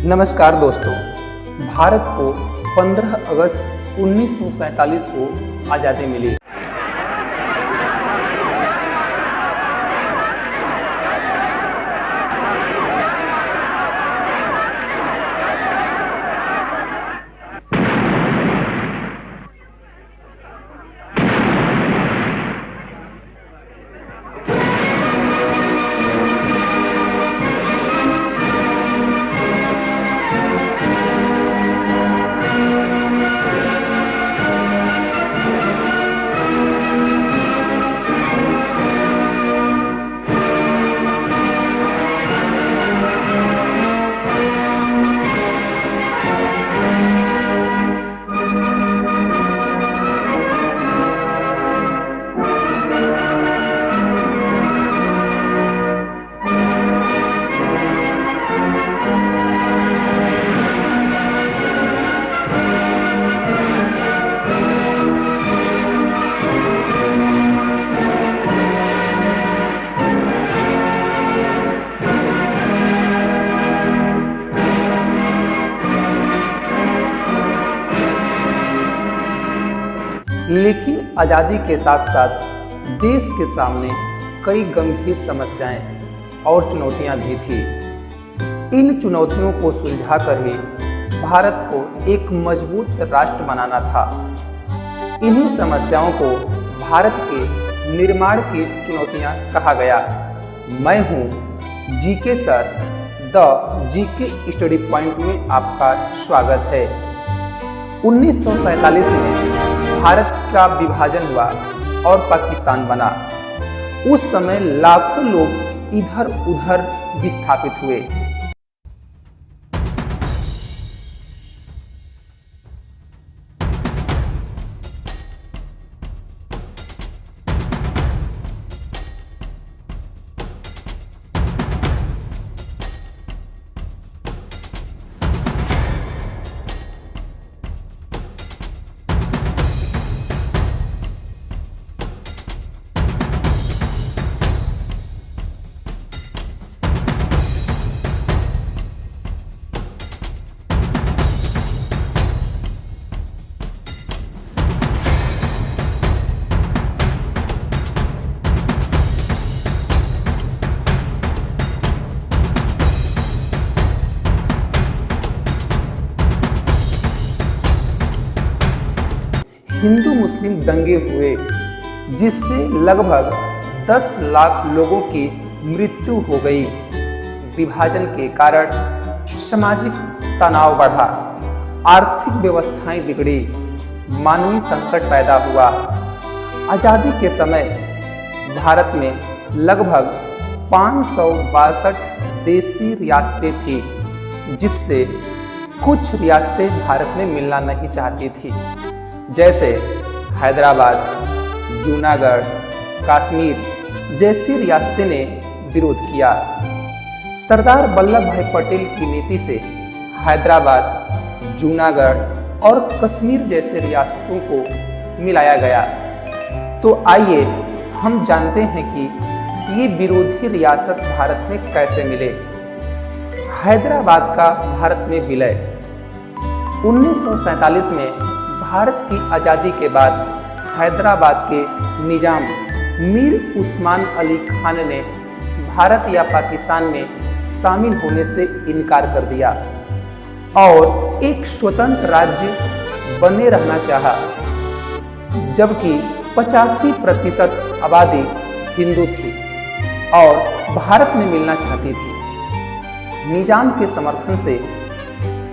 नमस्कार दोस्तों। भारत को 15 अगस्त 1947 को आज़ादी मिली। लेकिन आज़ादी के साथ साथ देश के सामने कई गंभीर समस्याएं और चुनौतियां भी थी। इन चुनौतियों को सुलझाकर ही भारत को एक मजबूत राष्ट्र बनाना था। इन्हीं समस्याओं को भारत के निर्माण की चुनौतियां कहा गया। मैं हूं GK sir, the GK study point में आपका स्वागत है। 1947 में भारत का विभाजन हुआ और पाकिस्तान बना। उस समय लाखों लोग इधर उधर विस्थापित हुए। हिंदू मुस्लिम दंगे हुए, जिससे लगभग 10 लाख लोगों की मृत्यु हो गई। विभाजन के कारण सामाजिक तनाव बढ़ा, आर्थिक व्यवस्थाएं बिगड़ी, मानवीय संकट पैदा हुआ। आज़ादी के समय भारत में लगभग 562 देशी रियासतें थीं, जिससे कुछ रियासतें भारत में मिलना नहीं चाहती थी, जैसे हैदराबाद, जूनागढ़, कश्मीर जैसी रियासतें ने विरोध किया। सरदार वल्लभ भाई पटेल की नीति से हैदराबाद, जूनागढ़ और कश्मीर जैसे रियासतों को मिलाया गया। तो आइए हम जानते हैं कि ये विरोधी रियासत भारत में कैसे मिले। हैदराबाद का भारत में विलय। 1947 में भारत की आज़ादी के बाद हैदराबाद के निजाम मीर उस्मान अली खान ने भारत या पाकिस्तान में शामिल होने से इनकार कर दिया और एक स्वतंत्र राज्य बने रहना चाहा, जबकि 85% आबादी हिंदू थी और भारत में मिलना चाहती थी। निजाम के समर्थन से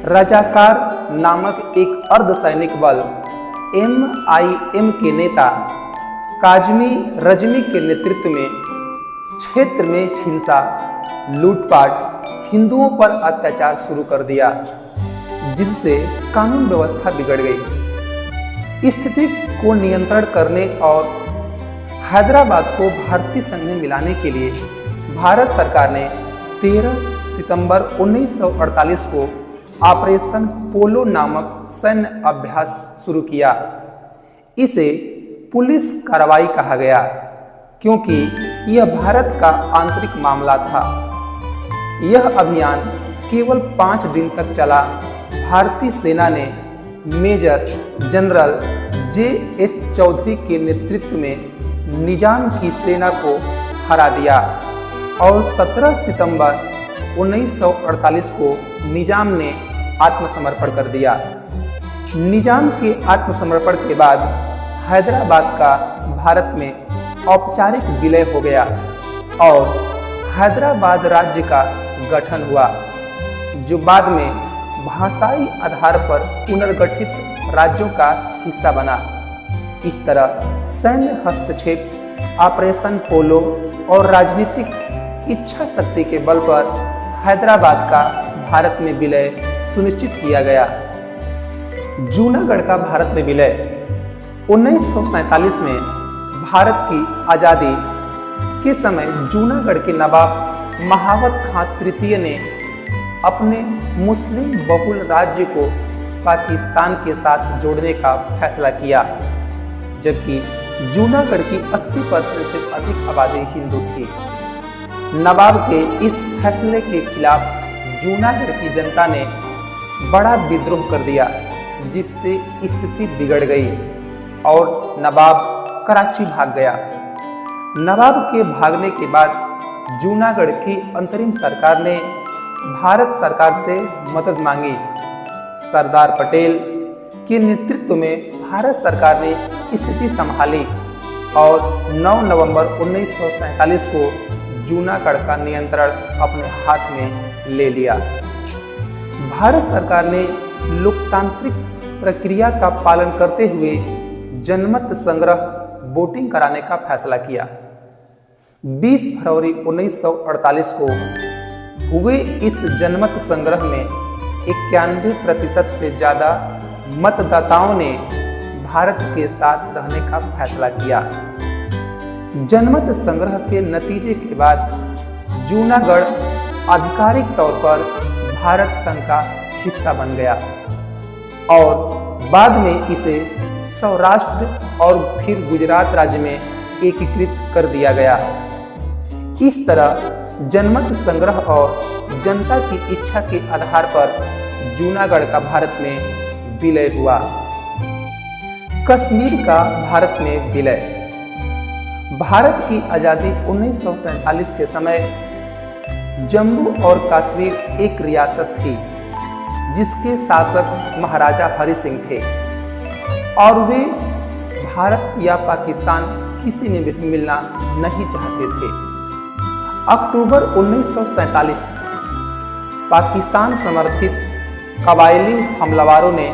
रजाकार नामक एक अर्धसैनिक बल MIM के नेता काजमी रजमी के नेतृत्व में क्षेत्र में हिंसा, लूटपाट, हिंदुओं पर अत्याचार शुरू कर दिया, जिससे कानून व्यवस्था बिगड़ गई। स्थिति को नियंत्रण करने और हैदराबाद को भारतीय संघ में मिलाने के लिए भारत सरकार ने 13 सितंबर 1948 को ऑपरेशन पोलो नामक सैन्य अभ्यास शुरू किया। इसे पुलिस कार्रवाई कहा गया, क्योंकि यह भारत का आंतरिक मामला था। यह अभियान केवल 5 दिन तक चला, भारतीय सेना ने मेजर जनरल J.S. चौधरी के नेतृत्व में निजाम की सेना को हरा दिया और 17 सितंबर 1948 को निजाम ने आत्मसमर्पण कर दिया। निजाम के आत्मसमर्पण के बाद हैदराबाद का भारत में औपचारिक विलय हो गया और हैदराबाद राज्य का गठन हुआ, जो बाद में भाषाई आधार पर पुनर्गठित राज्यों का हिस्सा बना। इस तरह सैन्य हस्तक्षेप, ऑपरेशन पोलो और राजनीतिक इच्छा शक्ति के बल पर हैदराबाद का भारत में विलय सुनिश्चित किया गया। जूनागढ़ का भारत में विलय 1947 में भारत की आज़ादी के समय जूनागढ़ के नवाब महावत खां तृतीय ने अपने मुस्लिम बहुल राज्य को पाकिस्तान के साथ जोड़ने का फैसला किया, जबकि जूनागढ़ की 80% से अधिक आबादी हिंदू थी। नवाब के इस फैसले के खिलाफ जूनागढ़ की जनता ने बड़ा विद्रोह कर दिया, जिससे स्थिति बिगड़ गई और नवाब कराची भाग गया। नवाब के भागने के बाद जूनागढ़ की अंतरिम सरकार ने भारत सरकार से मदद मांगी। सरदार पटेल के नेतृत्व में भारत सरकार ने स्थिति संभाली और 9 नवंबर 1947 को जूनागढ़ का नियंत्रण अपने हाथ में ले लिया। भारत सरकार ने लोकतांत्रिक प्रक्रिया का पालन करते हुए जनमत संग्रह वोटिंग कराने का फैसला किया। 20 फरवरी 1948 को हुए इस जनमत संग्रह में 91% से ज्यादा मतदाताओं ने भारत के साथ रहने का फैसला किया। जनमत संग्रह के नतीजे के बाद जूनागढ़ आधिकारिक तौर पर भारत संघ का हिस्सा बन गया और बाद में इसे सौराष्ट्र और फिर गुजरात राज्य में एकीकृत कर दिया गया। इस तरह जनमत संग्रह और जनता की इच्छा के आधार पर जूनागढ़ का भारत में विलय हुआ। कश्मीर का भारत में विलय। भारत की आज़ादी 1947 के समय जम्मू और कश्मीर एक रियासत थी, जिसके शासक महाराजा हरि सिंह थे और वे भारत या पाकिस्तान किसी में भी मिलना नहीं चाहते थे। अक्टूबर 1947 पाकिस्तान समर्थित कबायली हमलावरों ने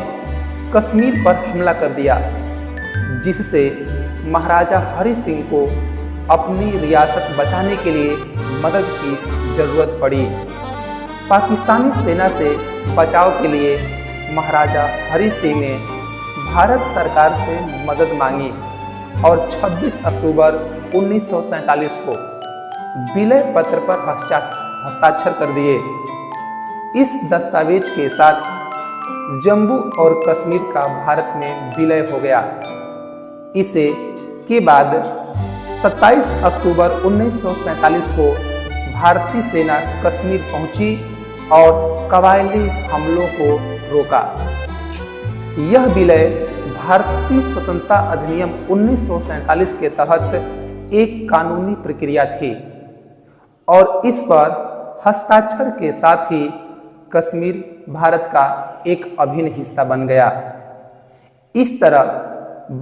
कश्मीर पर हमला कर दिया, जिससे महाराजा हरि सिंह को अपनी रियासत बचाने के लिए मदद की जरूरत पड़ी। पाकिस्तानी सेना से बचाव के लिए महाराजा हरि सिंह ने भारत सरकार से मदद मांगी और 26 अक्टूबर 1947 को विलय पत्र पर हस्ताक्षर कर दिए। इस दस्तावेज के साथ जम्मू और कश्मीर का भारत में विलय हो गया। इसे के बाद 27 अक्टूबर 1947 को भारतीय सेना कश्मीर पहुंची और कबायली हमलों को रोका। यह विलय भारतीय स्वतंत्रता अधिनियम 1947 के तहत एक कानूनी प्रक्रिया थी और इस पर हस्ताक्षर के साथ ही कश्मीर भारत का एक अभिन्न हिस्सा बन गया। इस तरह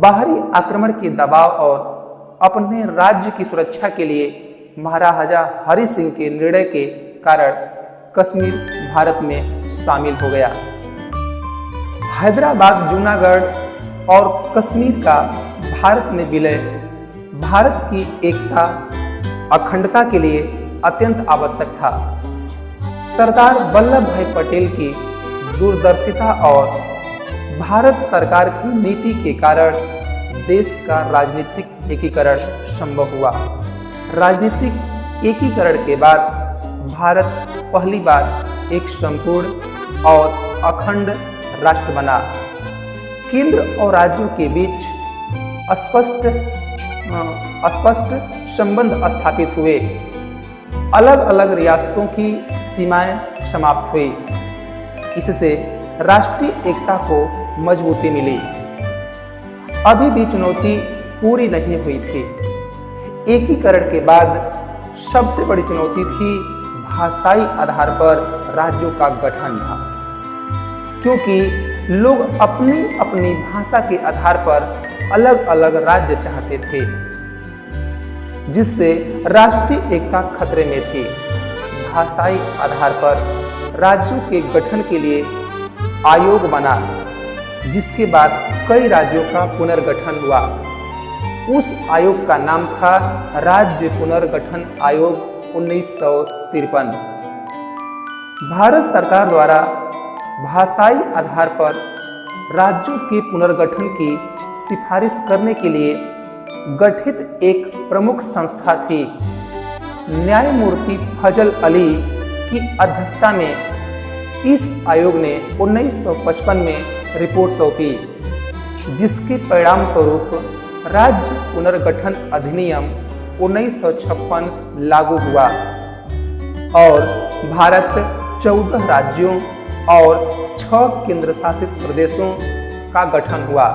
बाहरी आक्रमण के दबाव और अपने राज्य की सुरक्षा के लिए महाराजा हरि सिंह के निर्णय के कारण कश्मीर भारत में शामिल हो गया। हैदराबाद, जूनागढ़ और कश्मीर का भारत में विलय भारत की एकता, अखंडता के लिए अत्यंत आवश्यक था। सरदार वल्लभ भाई पटेल की दूरदर्शिता और भारत सरकार की नीति के कारण देश का राजनीतिक एकीकरण संभव हुआ। राजनीतिक एकीकरण के बाद भारत पहली बार एक संपूर्ण और अखंड राष्ट्र बना। केंद्र और राज्यों के बीच स्पष्ट संबंध स्थापित हुए। अलग अलग रियासतों की सीमाएं समाप्त हुई। इससे राष्ट्रीय एकता को मजबूती मिली। अभी भी चुनौती पूरी नहीं हुई थी। एकीकरण के बाद सबसे बड़ी चुनौती थी भाषाई आधार पर राज्यों का गठन था, क्योंकि लोग अपनी अपनी भाषा के आधार पर अलग अलग राज्य चाहते थे, जिससे राष्ट्रीय एकता खतरे में थी। भाषाई आधार पर राज्यों के गठन के लिए आयोग बना, जिसके बाद कई राज्यों का पुनर्गठन हुआ। उस आयोग का नाम था राज्य पुनर्गठन आयोग 1953। भारत सरकार द्वारा भाषाई आधार पर राज्यों के पुनर्गठन की सिफारिश करने के लिए गठित एक प्रमुख संस्था थी। न्यायमूर्ति फजल अली की अध्यक्षता में इस आयोग ने 1955 में रिपोर्ट सौंपी, जिसके परिणाम स्वरूप राज्य पुनर्गठन अधिनियम 1956 लागू हुआ और भारत 14 राज्यों और 6 केंद्र शासित प्रदेशों का गठन हुआ।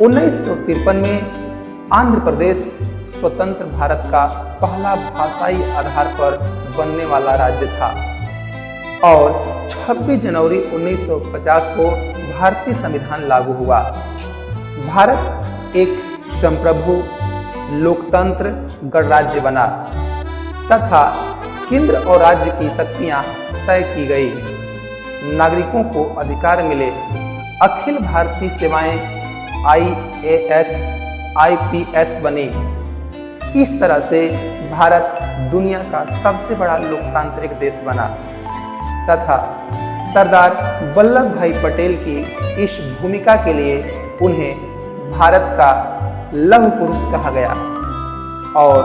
1953 में आंध्र प्रदेश स्वतंत्र भारत का पहला भाषाई आधार पर बनने वाला राज्य था और 26 जनवरी 1950 को भारतीय संविधान लागू हुआ। भारत एक संप्रभु लोकतंत्र गणराज्य बना तथा केंद्र और राज्य की शक्तियां तय की गई। नागरिकों को अधिकार मिले। अखिल भारतीय सेवाएं IAS, IPS बनी। इस तरह से भारत दुनिया का सबसे बड़ा लोकतांत्रिक देश बना तथा सरदार वल्लभ भाई पटेल की इस भूमिका के लिए उन्हें भारत का लौह पुरुष कहा गया और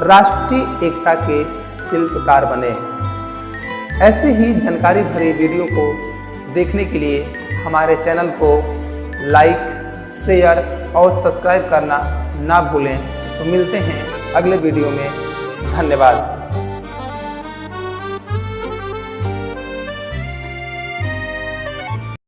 राष्ट्रीय एकता के शिल्पकार बने। ऐसे ही जानकारी भरे वीडियो को देखने के लिए हमारे चैनल को लाइक, शेयर और सब्सक्राइब करना ना भूलें। तो मिलते हैं अगले वीडियो में। धन्यवाद।